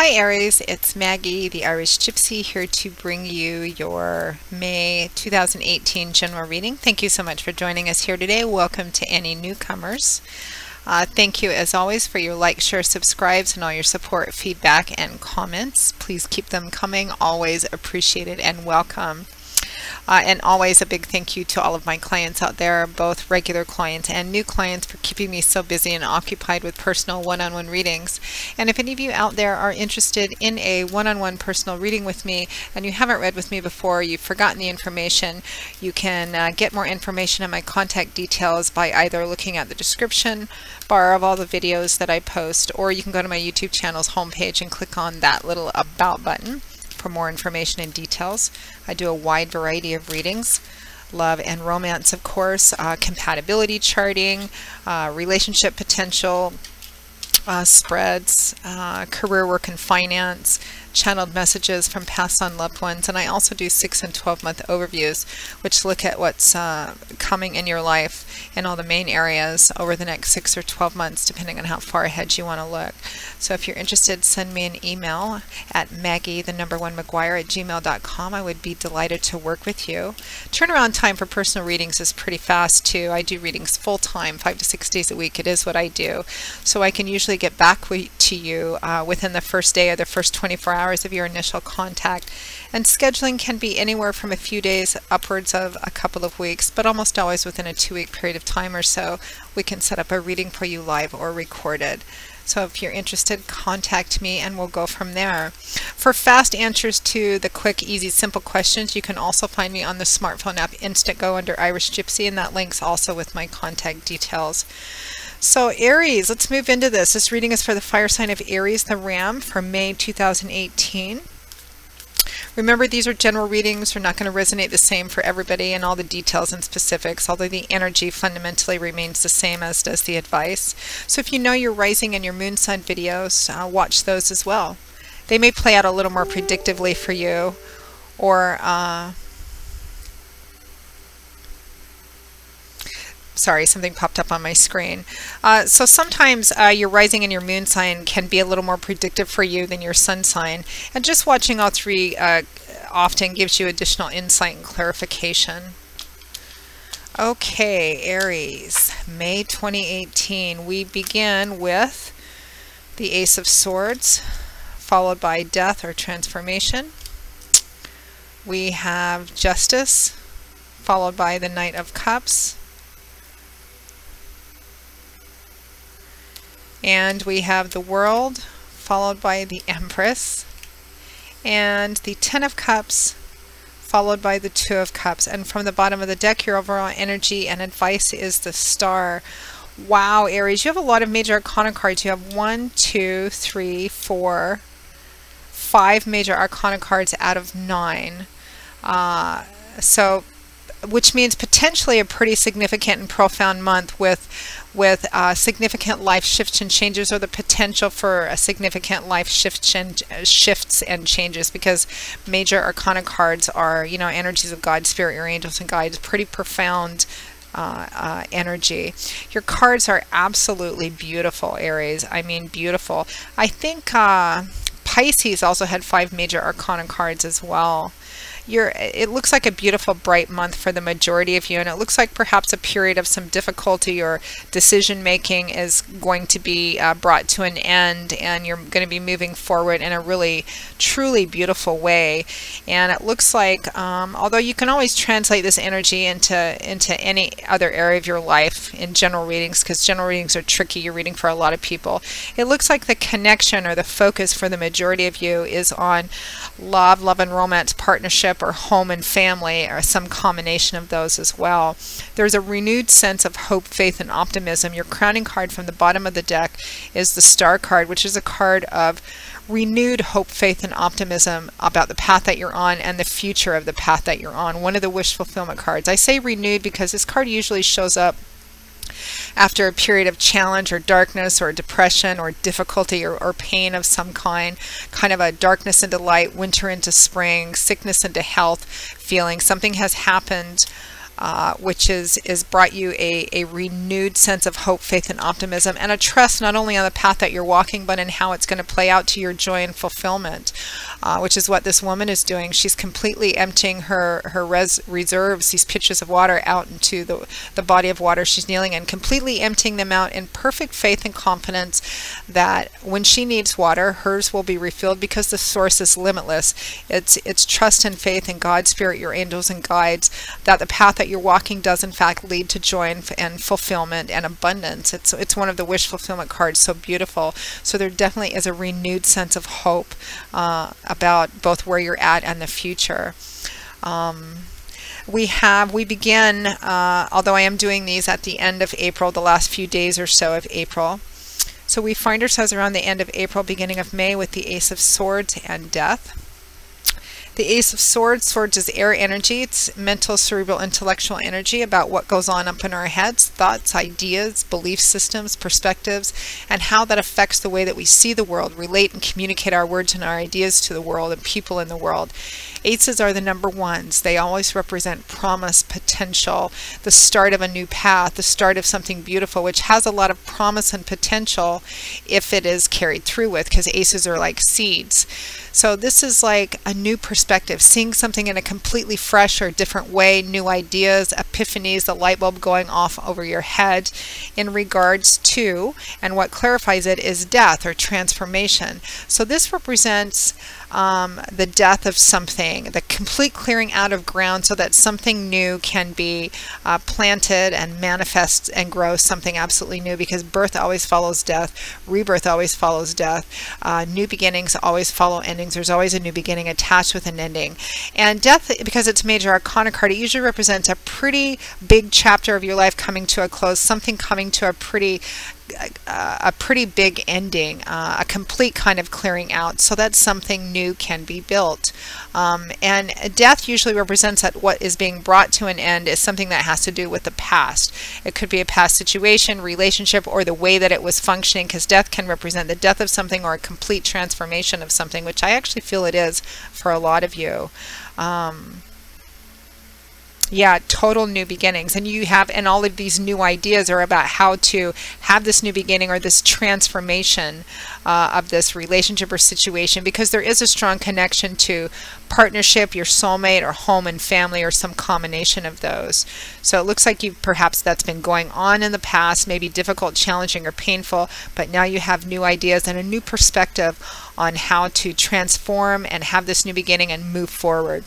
Hi Aries, it's Maggie, the Irish Gypsy, here to bring you your May 2018 general reading. Thank you so much for joining us here today. Welcome to any newcomers. Thank you as always for your like, share, subscribes, and all your support, feedback, and comments. Please keep them coming. Always appreciated and welcome. And always a big thank you to all of my clients out there, both regular clients and new clients, for keeping me so busy and occupied with personal one-on-one readings. And if any of you out there are interested in a one-on-one personal reading with me and you haven't read with me before, you've forgotten the information, you can get more information on my contact details by either looking at the description bar of all the videos that I post, or you can go to my YouTube channel's homepage and click on that little About button for more information and details. I do a wide variety of readings, love and romance, of course, compatibility charting, relationship potential, spreads, career, work, and finance, channeled messages from past on loved ones, and I also do 6 and 12-month overviews, which look at what's coming in your life in all the main areas over the next 6 or 12 months, depending on how far ahead you want to look. So if you're interested, send me an email at maggie1mcguire@gmail.com. I would be delighted to work with you. Turnaround time for personal readings is pretty fast too. I do readings full-time, 5 to 6 days a week. It is what I do. So I can usually get back to you within the first day or the first 24 hours of your initial contact. And scheduling can be anywhere from a few days upwards of a couple of weeks, but almost always within a 2-week period of time or so, we can set up a reading for you live or recorded. So if you're interested, contact me and we'll go from there. For fast answers to the quick, easy, simple questions, you can also find me on the smartphone app Instantgo under Irish Gypsy, and that links also with my contact details. So Aries, let's move into this. This reading is for the fire sign of Aries, the Ram, for May 2018. Remember, these are general readings. They're not going to resonate the same for everybody in all the details and specifics, although the energy fundamentally remains the same, as does the advice. So if you know your rising and your moon sign videos, watch those as well. They may play out a little more predictively for you, or sorry, something popped up on my screen. So sometimes your rising and your moon sign can be a little more predictive for you than your sun sign. And just watching all three often gives you additional insight and clarification. Okay, Aries, May 2018. We begin with the Ace of Swords, followed by Death or Transformation. We have Justice, followed by the Knight of Cups. And we have the World, followed by the Empress, and the Ten of Cups, followed by the Two of Cups. And from the bottom of the deck, your overall energy and advice is the Star. Wow, Aries, you have a lot of major arcana cards. You have 1, 2, 3, 4, 5 major arcana cards out of 9. Which means potentially a pretty significant and profound month with significant life shifts and changes, or the potential for a significant life shifts and changes, because major arcana cards are, you know, energies of God, Spirit, your angels and guides, pretty profound energy. Your cards are absolutely beautiful, Aries. I mean, beautiful. I think Pisces also had 5 major arcana cards as well. It looks like a beautiful, bright month for the majority of you, and it looks like perhaps a period of some difficulty or decision making is going to be brought to an end, and you're going to be moving forward in a really, truly beautiful way. And it looks like, although you can always translate this energy into any other area of your life in general readings, because general readings are tricky, you're reading for a lot of people, it looks like the connection or the focus for the majority of you is on love and romance, partnership, or home and family, or some combination of those as well. There's a renewed sense of hope, faith, and optimism. Your crowning card from the bottom of the deck is the Star card, which is a card of renewed hope, faith, and optimism about the path that you're on and the future of the path that you're on. One of the wish fulfillment cards. I say renewed because this card usually shows up after a period of challenge or darkness or depression or difficulty or pain of some kind of a darkness into light, winter into spring, sickness into health feeling. Something has happened which is brought you a renewed sense of hope, faith, and optimism, and a trust not only on the path that you're walking, but in how it's going to play out to your joy and fulfillment, which is what this woman is doing. She's completely emptying her reserves, these pitchers of water, out into the body of water she's kneeling in, completely emptying them out in perfect faith and confidence that when she needs water, hers will be refilled because the source is limitless. It's trust and faith in God, Spirit, your angels and guides, that the path that you're walking does in fact lead to joy and fulfillment and abundance. It's one of the wish fulfillment cards, so beautiful. So there definitely is a renewed sense of hope about both where you're at and the future. We begin, although I am doing these at the end of April, the last few days or so of April. So we find ourselves around the end of April, beginning of May, with the Ace of Swords and Death. The Ace of Swords is air energy. It's mental, cerebral, intellectual energy about what goes on up in our heads, thoughts, ideas, belief systems, perspectives, and how that affects the way that we see the world, relate and communicate our words and our ideas to the world and people in the world. Aces are the number ones. They always represent promise, potential, the start of a new path, the start of something beautiful, which has a lot of promise and potential if it is carried through with, because aces are like seeds. So this is like a new perspective, seeing something in a completely fresh or different way, new ideas, epiphanies, the light bulb going off over your head in regards to, and what clarifies it is death or transformation. So this represents the death of something, the complete clearing out of ground so that something new can be planted and manifest and grow something absolutely new, because birth always follows death, rebirth always follows death, new beginnings always follow endings. There's always a new beginning attached with an ending. And death, because it's a major arcana card, it usually represents a pretty big chapter of your life coming to a close, something coming to a pretty big ending, a complete kind of clearing out so that something new can be built. And death usually represents that what is being brought to an end is something that has to do with the past. It could be a past situation, relationship, or the way that it was functioning, because death can represent the death of something or a complete transformation of something, which I actually feel it is for a lot of you. Yeah, total new beginnings. And all of these new ideas are about how to have this new beginning or this transformation of this relationship or situation, because there is a strong connection to partnership, your soulmate, or home and family, or some combination of those. So it looks like perhaps that's been going on in the past, maybe difficult, challenging, or painful, but now you have new ideas and a new perspective on how to transform and have this new beginning and move forward.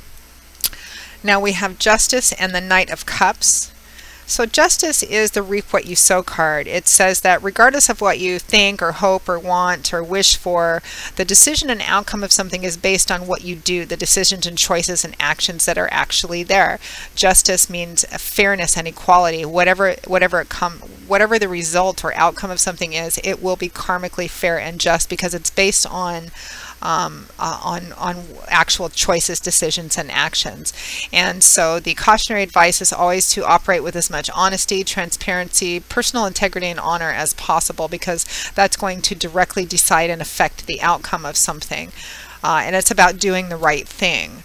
Now we have Justice and the Knight of Cups. So Justice is the reap what you sow card. It says that regardless of what you think or hope or want or wish for, the decision and outcome of something is based on what you do, the decisions and choices and actions that are actually there. Justice means fairness and equality. Whatever the result or outcome of something is, it will be karmically fair and just, because it's based on actual choices, decisions, and actions. And so the cautionary advice is always to operate with as much honesty, transparency, personal integrity, and honor as possible, because that's going to directly decide and affect the outcome of something. And it's about doing the right thing.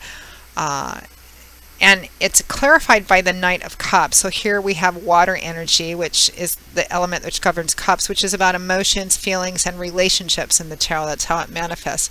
And it's clarified by the Knight of Cups. So here we have water energy, which is the element which governs cups, which is about emotions, feelings, and relationships in the tarot. That's how it manifests.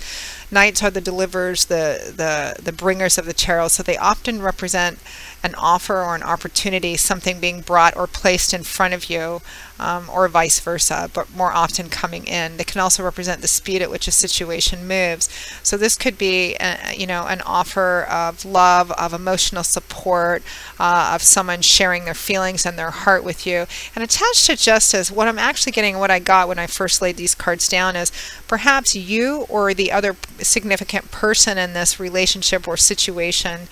Knights are the deliverers, the bringers of the tarot. So they often represent an offer or an opportunity, something being brought or placed in front of you, or vice versa, but more often coming in. They can also represent the speed at which a situation moves. So this could be, an offer of love, of emotional support, of someone sharing their feelings and their heart with you. And attached to Justice, what I'm actually getting, what I got when I first laid these cards down, is perhaps you or the other significant person in this relationship or situation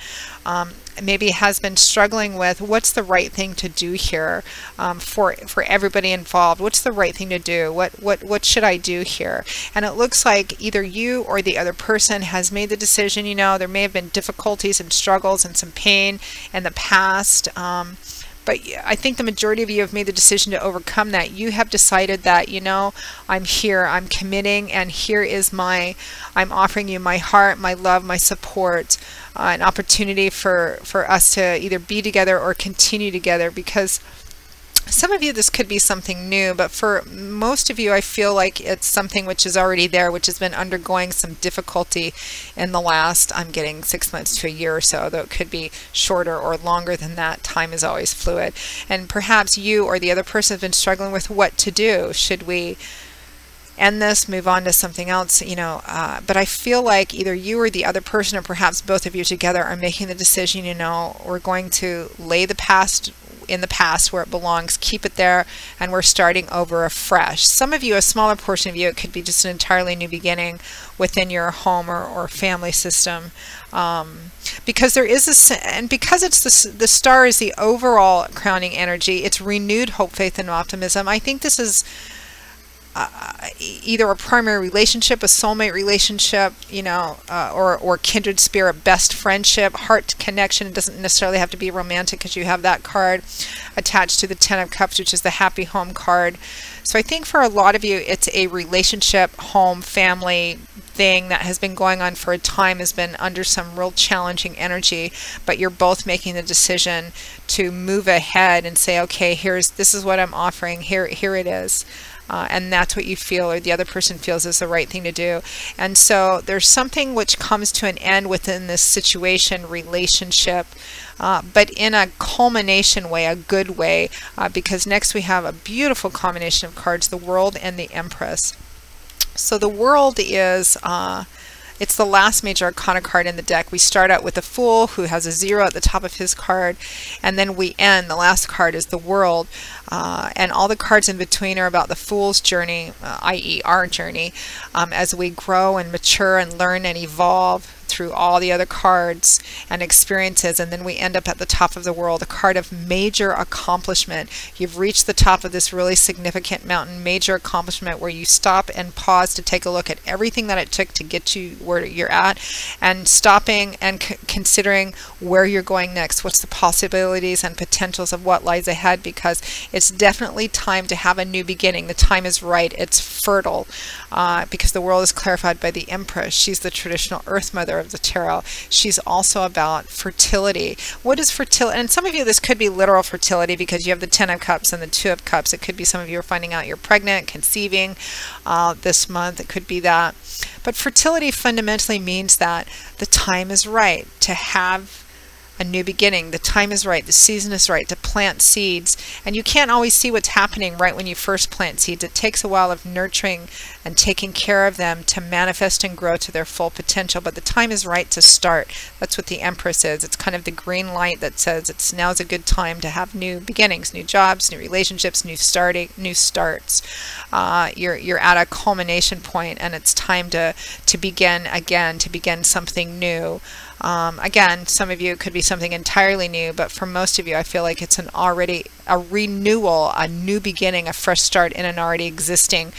maybe has been struggling with what's the right thing to do here for everybody involved. What's the right thing to do? What should I do here? And it looks like either you or the other person has made the decision. There may have been difficulties and struggles and some pain in the past, But I think the majority of you have made the decision to overcome that. You have decided that, you know, I'm here, I'm committing, and here is I'm offering you my heart, my love, my support, an opportunity for us to either be together or continue together. Because some of you, this could be something new, but for most of you, I feel like it's something which is already there, which has been undergoing some difficulty in the last, I'm getting 6 months to a year or so, though it could be shorter or longer than that. Time is always fluid. And perhaps you or the other person have been struggling with what to do. Should we end this, move on to something else, you know, but I feel like either you or the other person, or perhaps both of you together, are making the decision, you know, we're going to lay the past in the past where it belongs, keep it there, and we're starting over afresh. Some of you, a smaller portion of you, it could be just an entirely new beginning within your home or family system, because there is and because it's the star is the overall crowning energy, it's renewed hope, faith, and optimism. I think this is either a primary relationship, a soulmate relationship, you know, or kindred spirit, best friendship, heart connection. It doesn't necessarily have to be romantic, because you have that card attached to the Ten of Cups, which is the happy home card. So I think for a lot of you, it's a relationship, home, family thing that has been going on for a time, has been under some real challenging energy, but you're both making the decision to move ahead and say, okay, this is what I'm offering, here it is. And that's what you feel, or the other person feels, is the right thing to do. And so there's something which comes to an end within this situation, relationship, but in a culmination way, a good way, because next we have a beautiful combination of cards, the World and the Empress. So the World is it's the last major arcana card in the deck. We start out with the Fool, who has a 0 at the top of his card, and then we end, the last card is the World, and all the cards in between are about the Fool's journey, i.e. our journey, as we grow and mature and learn and evolve through all the other cards and experiences, and then we end up at the top of the World, a card of major accomplishment. You've reached the top of this really significant mountain, major accomplishment, where you stop and pause to take a look at everything that it took to get you where you're at, and stopping and considering where you're going next. What's the possibilities and potentials of what lies ahead, because it's definitely time to have a new beginning. The time is right. It's fertile, because the World is clarified by the Empress. She's the traditional Earth Mother of the tarot. She's also about fertility. What is fertility? And some of you, this could be literal fertility, because you have the Ten of Cups and the Two of Cups. It could be some of you are finding out you're pregnant, conceiving this month. It could be that. But fertility fundamentally means that the time is right to have a new beginning. The time is right. The season is right to plant seeds. And you can't always see what's happening right when you first plant seeds. It takes a while of nurturing and taking care of them to manifest and grow to their full potential. But the time is right to start. That's what the Empress is. It's kind of the green light that says now's a good time to have new beginnings, new jobs, new relationships, new starts. You're at a culmination point, and it's time to begin again, to begin something new. Again, some of you, it could be something entirely new, but for most of you, I feel like it's a renewal, a new beginning, a fresh start in an already existing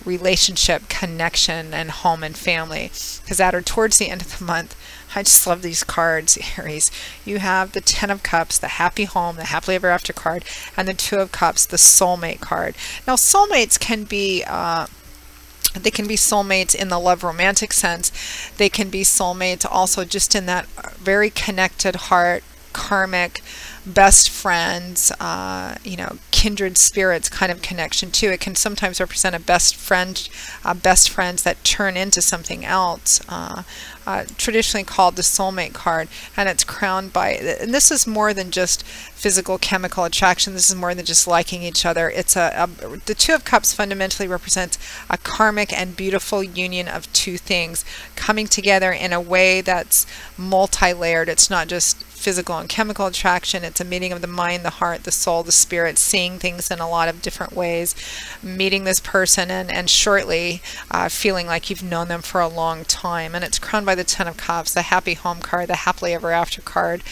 relationship, connection, and home and family. Because towards the end of the month, I just love these cards, Aries. You have the Ten of Cups, the happy home, the happily ever after card, and the Two of Cups, the soulmate card. Now, soulmates can be they can be soulmates in the love romantic sense. They can be soulmates also just in that very connected heart, karmic, best friends, you know, kindred spirits kind of connection too. It can sometimes represent a best friends that turn into something else, traditionally called the soulmate card, and it's crowned by, and this is more than just physical chemical attraction. This is more than just liking each other. It's the Two of Cups fundamentally represents a karmic and beautiful union of two things coming together in a way that's multi-layered. It's not just physical and chemical attraction. It's a meeting of the mind, the heart, the soul, the spirit, seeing things in a lot of different ways, meeting this person and shortly feeling like you've known them for a long time. And it's crowned by the Ten of Cups, the happy home card, the happily ever after card,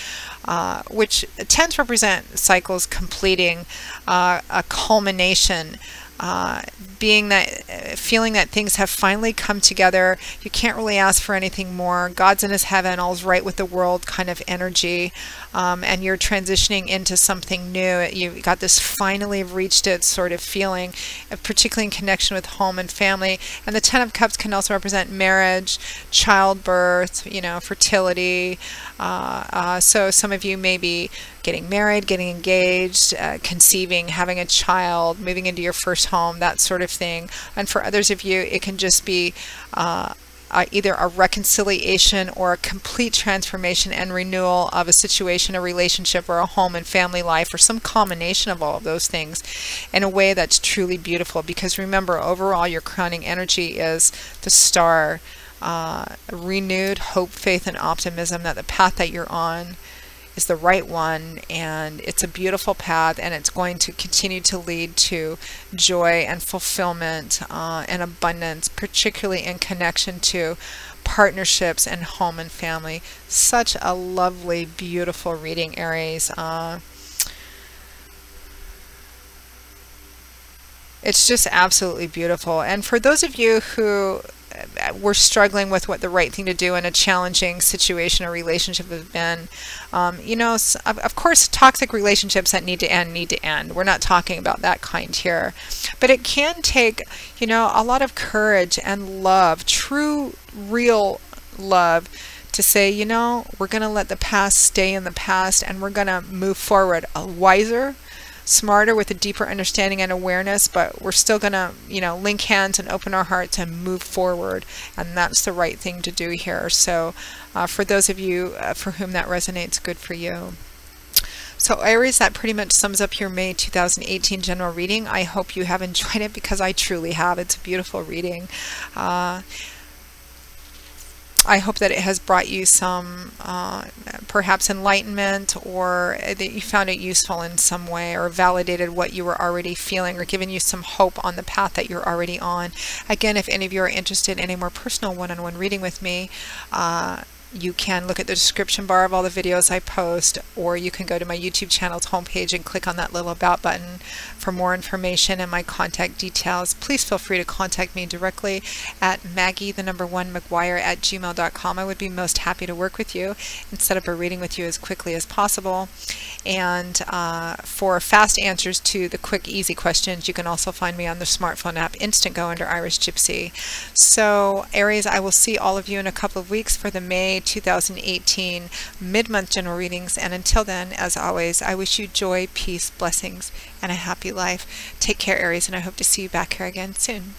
which tends to represent cycles completing, a culmination, feeling that things have finally come together. You can't really ask for anything more. God's in his heaven, all's right with the world kind of energy, and you're transitioning into something new. You've got this finally reached it sort of feeling, particularly in connection with home and family. And the Ten of Cups can also represent marriage, childbirth, fertility. So some of you may be getting married, getting engaged, conceiving, having a child, moving into your first home, that sort of thing. And for others of you, it can just be either a reconciliation or a complete transformation and renewal of a situation, a relationship, or a home and family life, or some combination of all of those things in a way that's truly beautiful. Because remember, overall, your crowning energy is the star, renewed hope, faith, and optimism that the path that you're on is the right one, and it's a beautiful path, and it's going to continue to lead to joy and fulfillment and abundance, particularly in connection to partnerships and home and family. Such a lovely, beautiful reading, Aries. It's just absolutely beautiful. And for those of you who were struggling with what the right thing to do in a challenging situation or relationship has been, of course, toxic relationships that need to end. We're not talking about that kind here. But it can take, a lot of courage and love, true, real love, to say, we're going to let the past stay in the past, and we're going to move forward wiser, smarter, with a deeper understanding and awareness, but we're still going to, link hands and open our hearts and move forward. And that's the right thing to do here. So for those of you for whom that resonates, good for you. So Aries, that pretty much sums up your May 2018 general reading. I hope you have enjoyed it, because I truly have. It's a beautiful reading. I hope that it has brought you some perhaps enlightenment, or that you found it useful in some way, or validated what you were already feeling, or given you some hope on the path that you're already on. Again, if any of you are interested in a more personal one-on-one reading with me, you can look at the description bar of all the videos I post, or you can go to my YouTube channel's homepage and click on that little About button for more information and my contact details. Please feel free to contact me directly at Maggie1McGuire@gmail.com. I would be most happy to work with you and set up a reading with you as quickly as possible. And for fast answers to the quick, easy questions, you can also find me on the smartphone app Instantgo under Irish Gypsy. So Aries, I will see all of you in a couple of weeks for the May 2018 mid-month general readings, and until then, as always, I wish you joy, peace, blessings, and a happy life. Take care, Aries, and I hope to see you back here again soon.